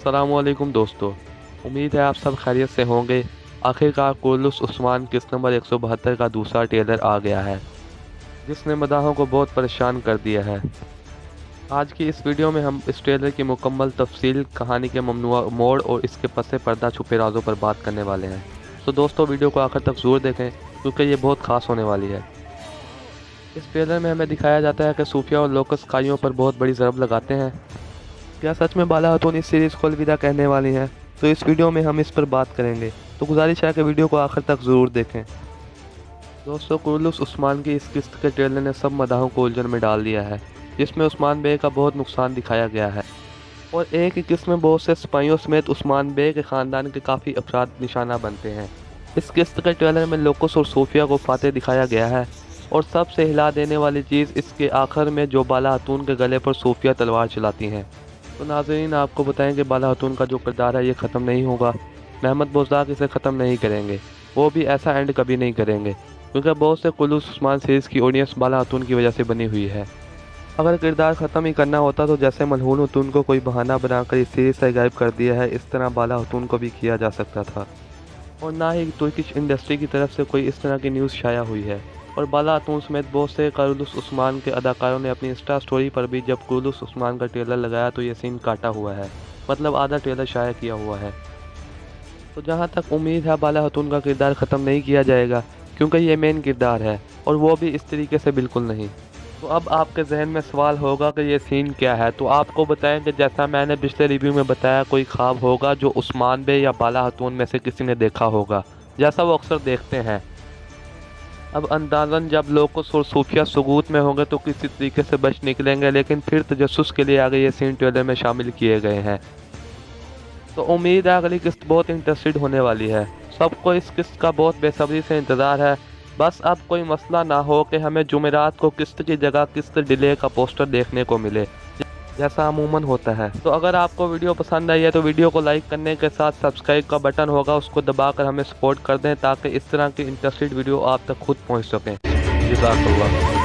अस्सलामुअलैकुम दोस्तों, उम्मीद है आप सब खैरियत से होंगे। आखिरकार कुर्लुस उस्मान किस्त नंबर 172 का दूसरा ट्रेलर आ गया है, जिसने मदाहों को बहुत परेशान कर दिया है। आज की इस वीडियो में हम इस ट्रेलर की मुकम्मल तफसील, कहानी के ममनुआ मोड़ और इसके पसे पर्दा छुपे राजों पर बात करने वाले हैं। तो दोस्तों, वीडियो को आखिर तक ज़रूर देखें क्योंकि ये बहुत ख़ास होने वाली है। इस ट्रेलर में हमें दिखाया जाता है कि सूफिया और लोकस काइयों पर बहुत बड़ी ज़रब लगाते हैं। क्या सच में बाला खातून इस सीरीज़ को अलविदा कहने वाली हैं? तो इस वीडियो में हम इस पर बात करेंगे, तो गुजारिश है कि वीडियो को आखिर तक ज़रूर देखें। दोस्तों, कुर्लुस उस्मान की इस किस्त के ट्रेलर ने सब मदाहों को उलझन में डाल दिया है, जिसमें उस्मान बे का बहुत नुकसान दिखाया गया है और एक ही किस्त में बहुत से सिपाहियों समेत उस्मान बे के ख़ानदान के काफ़ी अफराद निशाना बनते हैं। इस किस्त के ट्रेलर में लोकस और सूफिया को फाते दिखाया गया है और सबसे हिला देने वाली चीज़ इसके आखिर में जो बाला खातून के गले पर सूफिया तलवार चलाती हैं। तो नाज़रीन, आपको बताएं कि बाला खातून का जो किरदार है ये ख़त्म नहीं होगा। महमद बोज़दाक इसे ख़त्म नहीं करेंगे, वो भी ऐसा एंड कभी नहीं करेंगे, क्योंकि बहुत से कुर्लुस उस्मान सीरीज़ की ऑडियंस बाला खातून की वजह से बनी हुई है। अगर किरदार ख़त्म ही करना होता तो जैसे मलहून खातून को कोई बहाना बनाकर इस सीरीज़ से गायब कर दिया है, इस तरह बाला खातून को भी किया जा सकता था। और ना ही तुर्किश इंडस्ट्री की तरफ से कोई इस तरह की न्यूज़ शाया हुई है। और बाला खातून समेत बहुत से कुर्लुस उस्मान के अदाकारों ने अपनी इंस्टा स्टोरी पर भी जब कुर्लुस उस्मान का ट्रेलर लगाया तो ये सीन काटा हुआ है, मतलब आधा ट्रेलर शाया किया हुआ है। तो जहाँ तक उम्मीद है, बाला खातून का किरदार ख़त्म नहीं किया जाएगा, क्योंकि ये मेन किरदार है और वो भी इस तरीके से बिल्कुल नहीं। तो अब आपके जहन में सवाल होगा कि ये सीन क्या है। तो आपको बताएं कि जैसा मैंने पिछले रिव्यू में बताया, कोई ख्वाब होगा जो उस्मान बे या बाला खातून में से किसी ने देखा होगा, जैसा वो अक्सर देखते हैं। अब अंदाज़न जब लोकस और सूफिया सुगूत में होंगे तो किसी तरीके से बच निकलेंगे, लेकिन फिर तजस्सुस के लिए आगे ये सीन ट्रेलर में शामिल किए गए हैं। तो उम्मीद है अगली किस्त बहुत इंटरेस्टेड होने वाली है। सबको इस किस्त का बहुत बेसब्री से इंतज़ार है। बस अब कोई मसला ना हो कि हमें जुमेरात को किस्त की जगह किस्त डिले का पोस्टर देखने को मिले, जैसा अमूमन होता है। तो अगर आपको वीडियो पसंद आई है तो वीडियो को लाइक करने के साथ सब्सक्राइब का बटन होगा, उसको दबाकर हमें सपोर्ट कर दें ताकि इस तरह की इंटरेस्टेड वीडियो आप तक खुद पहुंच सकें। जज़ाकल्लाह।